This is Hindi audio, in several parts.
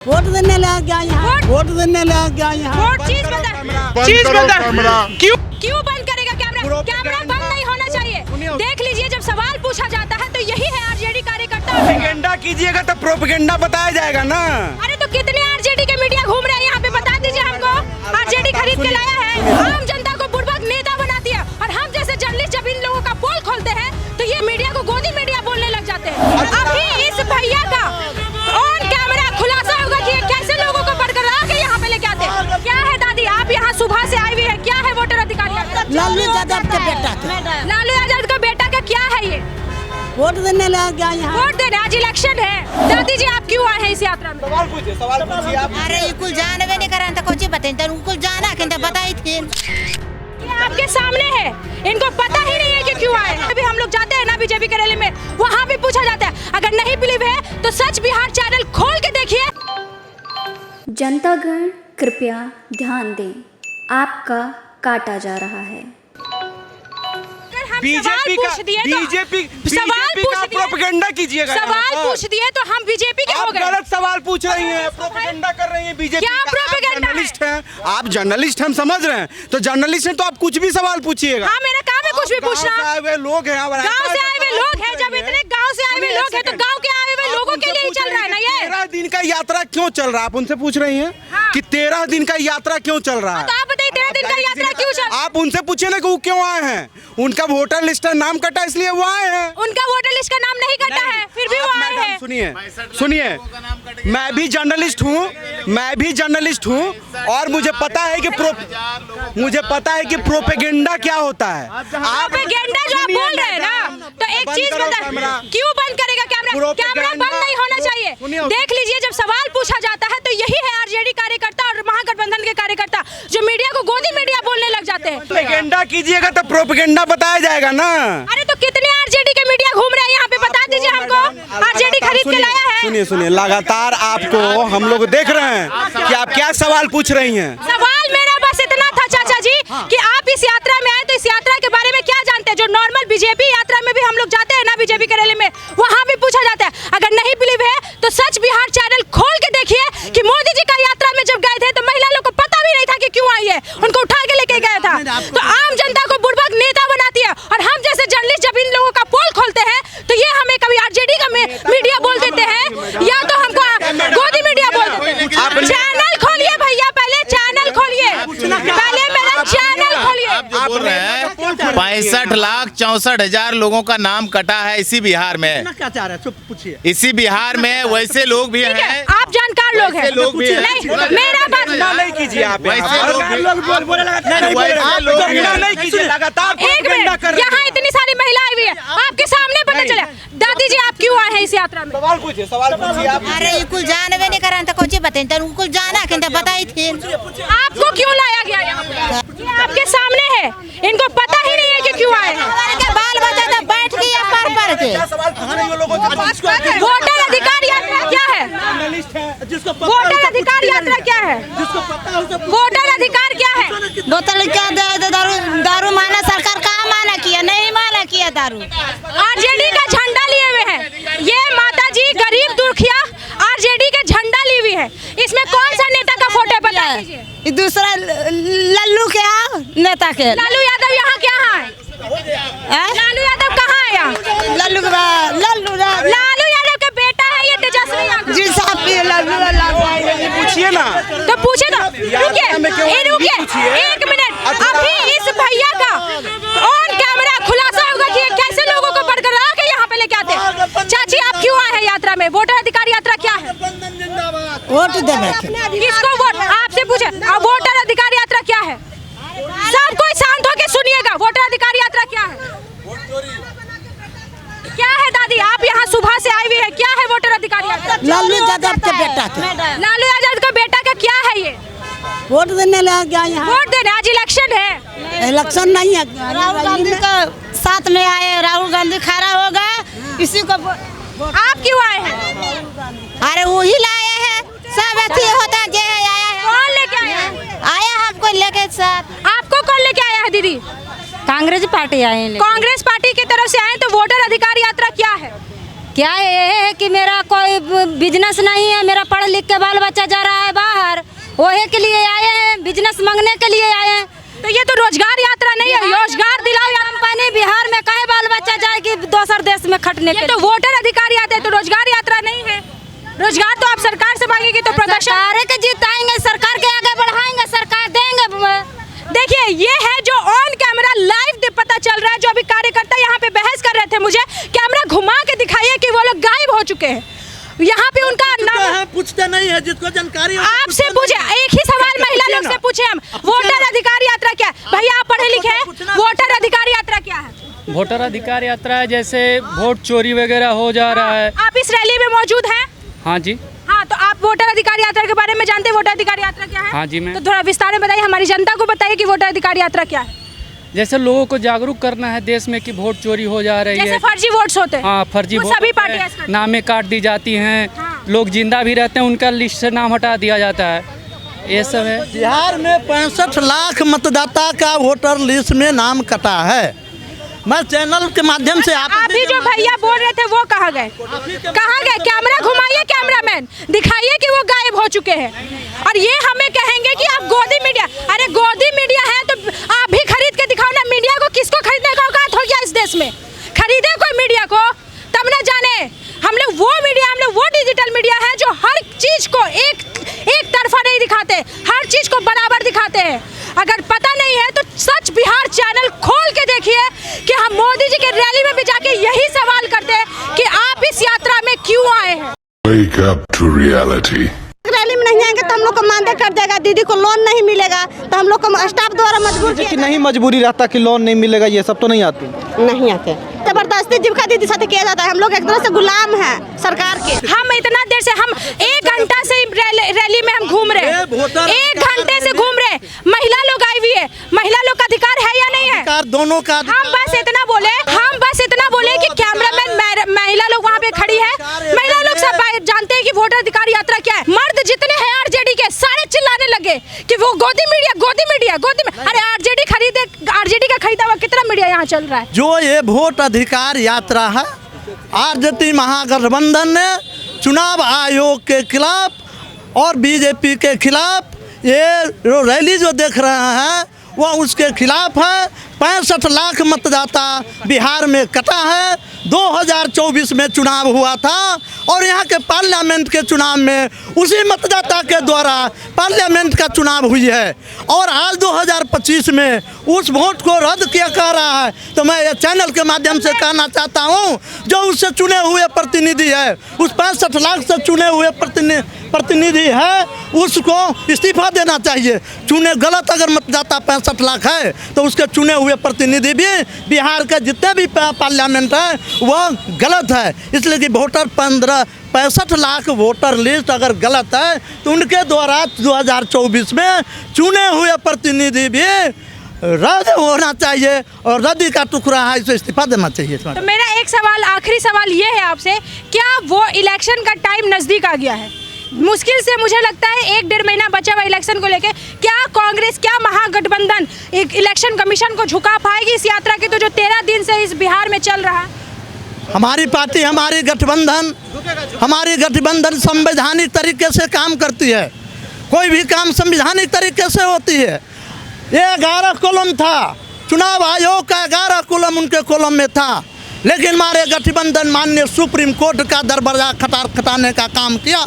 वोट देने लग गया यहाँ, वोट देने लग गया यहाँ। वोट चीज बंद क्यों बंद करेगा कैमरा? कैमरा बंद नहीं होना चाहिए। देख लीजिए जब सवाल पूछा जाता है तो यही है आरजेडी कार्यकर्ता। प्रोपेगेंडा कीजिएगा तो प्रोपेगेंडा बताया जाएगा ना। अरे तो कितने आरजेडी के मीडिया घूम रहे हैं यहाँ पे, बता दीजिए हमको। आरजेडी खरीद के लाया है, आम जनता को बुर्बक नेता बना दिया। और हम जैसे जर्नलिस्ट जब इन लोगों का पोल खोलते हैं तो ये मीडिया को गोदी मीडिया बोलने लग जाते हैं। अभी इस भैया का ऑन कैमरा खुलासा होगा कि कैसे लोगों को बरकरार के यहाँ पे लेके आते हैं। क्या है दादी, आप यहाँ सुबह से आई हुई है, क्या है वोटर अधिकार? लालू यादव का बेटा था। लालू यादव का बेटा का क्या है ये? वोट देने लग गया यहाँ। वोट देने आज इलेक्शन है। दादी जी आप क्यों आए हैं इस यात्रा में? सवाल पूछिए आप। अरे कुल जानवे नहीं करा तो कुछ बताई तो कुल जाना कि बताई थी। ये आपके सामने है, इनको पता ही नहीं है कि क्यों आए। अभी हम लोग जाते हैं ना बीजेपी के रैली में, वहाँ भी पूछा जाता है। अगर नहीं बिलीव है तो सच बिहार चैनल खोल के देखिए। जनतागण कृपया ध्यान दें, आपका काटा जा रहा है। बीजेपी का प्रोपेगेंडा कीजिएगा। सवाल पूछ दिए तो हम बीजेपी के हो गए। गलत सवाल पूछ रही हैं, प्रोपेगेंडा कर रही हैं बीजेपी। क्या प्रोपेगेंडा? जर्नलिस्ट हैं आप, जर्नलिस्ट हम समझ रहे हैं। तो जर्नलिस्ट हैं तो आप कुछ भी सवाल पूछिएगा। हाँ मेरा काम है कुछ भी पूछना। गाँव से आए हुए लोग हैं, गाँव से आए हुए लोग हैं। जब इतने गाँव से आए हुए लोग हैं तो गाँव के आए हुए लोगों के लिए ही चल रहा है ना ये। 13 दिन का यात्रा क्यों चल रहा है? आप उनसे पूछ रही हैं कि 13 दिन का यात्रा क्यों चल रहा है? तो आप बताइए 13 दिन का यात्रा क्यों चल? आप उनसे पूछिए ना कि वो क्यों आए हैं। उनका वोटर लिस्ट का नाम कटा इसलिए वो आए हैं। उनका वोटर लिस्ट का नाम नहीं कटा है, फिर भी वो आए हैं। सुनिए मैं भी जर्नलिस्ट हूँ और मुझे पता है कि प्रोपेगेंडा क्या होता है। प्रोपेगेंडा जो आप बोल रहे हैं ना, तो एक चीज बता, क्यों बंद करेगा कैमरा? कैमरा बंद नहीं होना चाहिए। देख लीजिए जब सवाल पूछा जाता है तो यही है आरजेडी कार्यकर्ता और महागठबंधन के कार्यकर्ता जो मीडिया को गोदी मीडिया बोलने लग जाते हैं। प्रोपेगेंडा कीजिएगा तो प्रोपेगेंडा बताया जाएगा ना। अरे तो कितने आरजेडी के मीडिया घूम रहे हैं यहाँ पे, बता दीजिए हमको। आरजेडी खरीद के लाया है। सुनिए लगातार आपको हम लोग देख रहे हैं कि आप क्या सवाल पूछ रही हैं। सवाल मेरा बस इतना था चाचा जी कि आप इस यात्रा में आए तो इस यात्रा के बारे में क्या जानते हैं? जो नॉर्मल बीजेपी यात्रा में भी हम लोग जाते हैं ना बीजेपी के रैली में, वहाँ भी पूछा जाता है। अगर नहीं बिलीव है तो सच बिहार चैनल खोल के देखिए कि मोदी जी का यात्रा में जब गए थे तो महिला लोग को पता भी नहीं था कि क्यों आई है, उनको उठा के लेके गया था। तो आम जनता को बुर्बक नेता बनाती है। और हम जैसे जर्नलिस्ट जब इन लोगों का पोल खोलते हैं तो ये हमें कभी आरजेडी का मीडिया बोल देते हैं या तो हमको गोदी मीडिया बोल देते हैं। चैनल खोलिए भैया, पहले चैनल खोलिए, पहले मेरा चैनल खोलिए। 65,64,हजार लोगों का नाम कटा है इसी बिहार में। क्या चाह रहे हैं? पूछिए। इसी बिहार में वैसे लोग भी हैं, आप जानकार लोग हैं। लोग भी हैं। नहीं, मेरा बात नहीं कीजिए आप। वैसे लोग भी नहीं कीजिए, लगातार प्रोपेगेंडा कर रहे हैं। यहाँ इतनी सारी महिला आई हुई है, आपके सामने पता चला। दादी जी आप क्यों आए हैं इस यात्रा में? सवाल पूछिए आप। अरे कुल जानवे नहीं करा तो कुछ बताई तो कुल जाना कि बताई थी। आपको क्यों लाया गया यहाँ पे? ये आपके सामने है, इनको पता ही नहीं है कि क्यों आए हैं। बाल बच्चा तो बैठ गया पर के। वोटर अधिकार यात्रा क्या है? वोटर अधिकार यात्रा क्या है? वोटर अधिकार क्या है? बोतल क्या दे दारू माना सरकार कहाँ माना किया? नहीं माना किया दारू। आरजेडी का झंडा लिए हुए हैं ये माता जी, गरीब दुखिया आरजेडी के झंडा ली हुई है। इसमें कौन सा नेता का फोटो है बता दीजिए? दूसरा लल्लू के नेता के। लालू यादव यहाँ क्या है? लालू यादव कहाँ है यहाँ? लल्लू यादव का बेटा है ये तेजस्वी यादव। जी साहब पूछिए ना। तो पूछे ना, रुकिए एक मिनट। अभी इस भैया का ऑन कैमरा खुलासा होगा कि कैसे लोगों को बरकरार के यहाँ पे लेके आते हैं। चाची आप क्यों आए हैं यात्रा में? वोटर अधिकार यात्रा क्या है? वोट देने किसको वोट? आपसे पूछे। अब वोटर अधिकार यात्रा क्या है? सब कोई शांत होके सुनिएगा। वोटर अधिकार यात्रा क्या है? क्या है दादी, आप यहाँ सुबह से आई हुई है, क्या है वोटर अधिकार यात्रा? लालू यादव का बेटा था। लालू यादव का बेटा का क्या है ये? वोट देने लग गया यहाँ। वोट देने आज इलेक्शन है। इलेक्शन नहीं है। राहुल गांधी का साथ में आए, राहुल गांधी खड़ा होगा इसी को। आप क्यों आए हैं? अरे वही लाए हैं, सब अथी होता है। आया है, कौन लेके आया है? आया हमको लेके साथ। आपको कौन लेके आया है दीदी? कांग्रेस पार्टी आए हैं। कांग्रेस पार्टी की तरफ से आए तो वोटर अधिकार यात्रा क्या है? क्या ये है कि मेरा कोई बिजनेस नहीं है, मेरा पढ़ लिख के बाल बच्चा जा रहा है बाहर, वही के लिए आए हैं, बिजनेस मांगने के लिए आए हैं। तो ये तो रोजगार यात्रा नहीं है, रोजगार दिलाओ यात्रा। कंपनी बिहार में कहे बाल बच्चा जाएगी दूसर देश में खटने के ये तो वोटर अधिकार आते हैं, तो रोजगार यात्रा नहीं है। रोजगार तो आप सरकार से मांगेगी तो प्रदर्शन सरकार के जिताएंगे, सरकार के आगे बढ़ाएंगे, सरकार देंगे। देखिए ये है जो ऑन कैमरा लाइव पता चल रहा है, जो अभी कार्यकर्ता यहाँ पे बहस कर रहे थे, मुझे कैमरा घुमा के दिखाइए कि वो लोग गायब हो चुके हैं। यहाँ पे उनका नाम पूछते नहीं है, जिसको जानकारी आपसे पूछे, एक ही सवाल महिला लोग से पूछे हम, वोटर अधिकार यात्रा क्या है? भैया आप पढ़े लिखे हैं, वोटर अधिकार यात्रा क्या है? वोटर अधिकार यात्रा है जैसे वोट चोरी वगैरह हो जा रहा है। आप इस रैली में मौजूद हैं? हाँ जी। हाँ, तो आप वोटर अधिकार यात्रा के बारे में जानते हैं? वोटर अधिकार यात्रा क्या है? हाँ जी मैं। तो थोड़ा विस्तार में बताइए, हमारी जनता को बताइए कि वोटर अधिकार यात्रा क्या है। जैसे लोगों को जागरूक करना है देश में कि वोट चोरी हो जा रही जैसे है, फर्जी वोट्स होते हैं। हाँ फर्जी वो वोट सभी होते पार्टियां हैं, नामें काट दी जाती हैं, लोग जिंदा भी रहते हैं उनका लिस्ट से नाम हटा दिया जाता है, ये सब है। बिहार में 65 लाख मतदाता का वोटर लिस्ट में नाम कटा है। मैं चैनल के माध्यम से अभी जो भैया बोल रहे थे वो कहाँ गए? कहाँ गए? कैमरा घुमाइए, कैमरामैन दिखाइए कि वो गायब हो चुके हैं। और ये हमें कहेंगे कि आप गोदी मीडिया, अरे गोदी मीडिया है तो आप भी खरीद के दिखाओ ना। मीडिया को किसको खरीदने का औकात हो गया इस देश में? खरीदे कोई मीडिया को तब ना जाने। हम लोग वो मीडिया, हम लोग वो डिजिटल मीडिया है जो हर चीज को एक तरफा नहीं दिखाते, हर चीज को बराबर दिखाते हैं। अगर पता नहीं है तो सच बिहार चैनल खोल के देखिए कि हम मोदी जी के रैली में भी जाके यही सवाल करते हैं कि आप इस यात्रा में क्यों आए हैं। Wake up to reality. Rally में नहीं आएंगे तो हम लोग को मानदेय कट जाएगा, दीदी को लोन नहीं मिलेगा, तो हम लोग को स्टाफ द्वारा मजबूर कि नहीं मजबूरी रहता कि लोन नहीं मिलेगा, ये सब तो नहीं आती। नहीं आते, जबरदस्ती जीविका दीदी साथ किया जाता है। हम लोग एक तरह से गुलाम हैं सरकार के। हम इतना देर से, हम 1 घंटा से रैली में हम घूम रहे हैं, 1 घंटे से घूम रहे हैं। महिला लोग आई हुई है, महिला लोग का अधिकार है या नहीं है? दोनों का हम बस इतना बोले कि कैमरामैन, महिला लोग वहाँ पे खड़ी है, महिला लोग सब जानते हैं कि वोटर अधिकार यात्रा क्या है। मर्द जितने हैं आरजेडी के सारे चिल्लाने लगे कि वो गोदी मीडिया। अरे आरजेडी का खरीदा हुआ कितना मीडिया यहाँ चल रहा है। जो ये वोट अधिकार यात्रा है, आरजेडी महागठबंधन ने चुनाव आयोग के खिलाफ और बीजेपी के खिलाफ ये रैली जो देख रहे हैं वो उसके खिलाफ है। 65 लाख मतदाता बिहार में कटा है। 2024 में चुनाव हुआ था और यहाँ के पार्लियामेंट के चुनाव में उसी मतदाता के द्वारा पार्लियामेंट का चुनाव हुई है और आज 2025 में उस वोट को रद्द किया जा रहा है। तो मैं ये चैनल के माध्यम से कहना चाहता हूँ, जो उससे चुने हुए प्रतिनिधि है, उस 65 लाख से चुने हुए प्रतिनिधि है, उसको इस्तीफा देना चाहिए। चुने गलत अगर मतदाता 65 लाख है तो उसके चुने हुए प्रतिनिधि भी बिहार के जितने भी पार्लियामेंट है वह गलत है। इसलिए कि वोटर 65 लाख वोटर लिस्ट अगर गलत है तो उनके द्वारा 2024 में चुने हुए प्रतिनिधि भी रद्द होना चाहिए और रद्दी का टुकड़ा है, इसे इस्तीफा देना चाहिए। तो मेरा एक सवाल, आखिरी सवाल ये है आपसे, क्या वो इलेक्शन का टाइम नजदीक आ गया है? मुश्किल से मुझे लगता है 1-1.5 महीना बचा हुआ इलेक्शन को लेके, क्या कांग्रेस, क्या महागठबंधन एक इलेक्शन कमीशन को झुका पाएगी इस यात्रा के, तो जो 13 दिन से इस बिहार में चल रहा है? हमारी पार्टी, हमारी गठबंधन संवैधानिक तरीके से काम करती है। कोई भी काम संवैधानिक तरीके से होती है। ये 11 कॉलम था, चुनाव आयोग का 11 कॉलम उनके कॉलम में था, लेकिन हमारे गठबंधन माननीय सुप्रीम कोर्ट का दरवाजा खटाने का काम किया।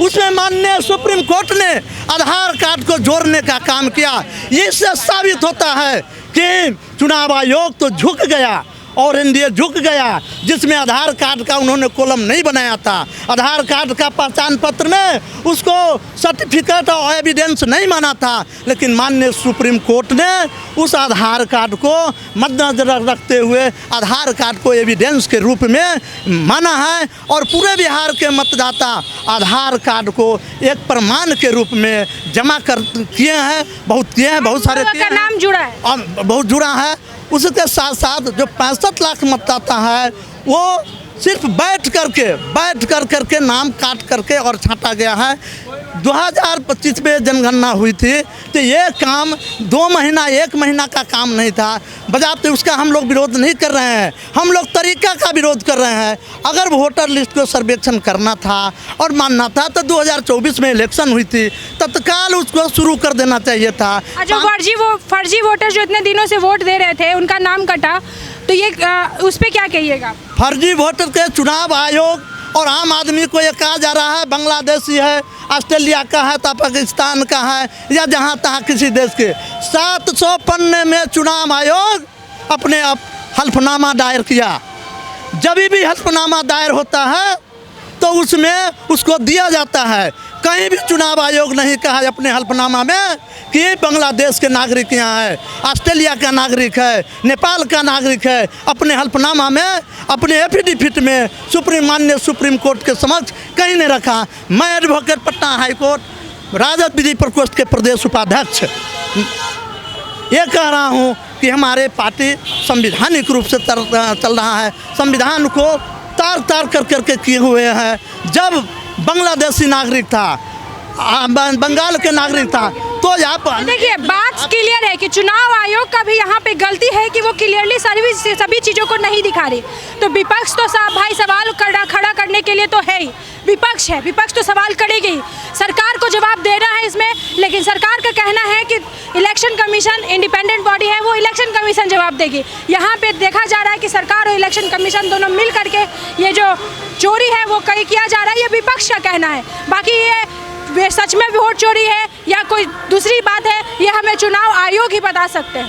उसमें माननीय सुप्रीम कोर्ट ने आधार कार्ड को जोड़ने का काम किया। इससे साबित होता है कि चुनाव आयोग तो झुक गया और एनडीए झुक गया, जिसमें आधार कार्ड का उन्होंने कॉलम नहीं बनाया था। आधार कार्ड का पहचान पत्र में उसको सर्टिफिकेट और एविडेंस नहीं माना था, लेकिन माननीय सुप्रीम कोर्ट ने उस आधार कार्ड को मद्देनजर रखते हुए आधार कार्ड को एविडेंस के रूप में माना है और पूरे बिहार के मतदाता आधार कार्ड को एक प्रमाण के रूप में जमा किए हैं। बहुत सारे का नाम जुड़ा है और बहुत जुड़ा है। उसके साथ साथ जो 65 लाख मतदाता है वो सिर्फ बैठ करके नाम काट करके और छांटा गया है। 2025 में जनगणना हुई थी तो ये काम 2 महीना 1 महीना का काम नहीं था। बजाते उसका हम लोग विरोध नहीं कर रहे हैं, हम लोग तरीका का विरोध कर रहे हैं। अगर वोटर लिस्ट को सर्वेक्षण करना था और मानना था तो 2024 में इलेक्शन हुई थी, तत्काल उसको शुरू कर देना चाहिए था। जो फर्जी वोटर जो इतने दिनों से वोट दे रहे थे उनका नाम कटा, तो ये उस पर क्या कहिएगा? फर्जी वोटर के चुनाव आयोग और आम आदमी को ये कहा जा रहा है बांग्लादेशी है, ऑस्ट्रेलिया का है, तो पाकिस्तान का है, या जहाँ तहाँ किसी देश के। 700 पन्ने में चुनाव आयोग अपने हल्फनामा दायर किया। जब भी हल्फनामा दायर होता है तो उसमें उसको दिया जाता है। कहीं भी चुनाव आयोग नहीं कहा अपने हल्फनामा में कि बांग्लादेश के नागरिक यहाँ है, ऑस्ट्रेलिया का नागरिक है, नेपाल का नागरिक है। अपने हल्फनामा में, अपने एफिडेविट में माननीय सुप्रीम कोर्ट के समक्ष कहीं नहीं रखा। मैं advocate Patna high court RJD विधि प्रकोष्ठ के प्रदेश उपाध्यक्ष ये कह रहा हूँ कि हमारे पार्टी संवैधानिक रूप से चल रहा है, संविधान को तार करके किए हुए हैं। जब बांग्लादेशी नागरिक था, बंगाल के नागरिक था, तो यहाँ पर देखिए बात क्लियर है कि चुनाव आयोग का भी यहाँ पे गलती है कि वो क्लियरली सभी चीज़ों को नहीं दिखा रही। तो विपक्ष तो भाई सवाल खड़ा करने के लिए तो है ही, विपक्ष है, विपक्ष तो सवाल करेगी, सरकार को जवाब देना है इसमें। लेकिन सरकार का कहना है कि इलेक्शन कमीशन इंडिपेंडेंट बॉडी है, वो इलेक्शन कमीशन जवाब देगी। यहाँ पे देखा जा रहा है कि सरकार और इलेक्शन कमीशन दोनों मिल करके ये जो चोरी है वो किया जा रहा है, ये विपक्ष का कहना है। बाकी ये सच में वोट चोरी है या कोई दूसरी बात है, ये हमें चुनाव आयोग ही बता सकते हैं।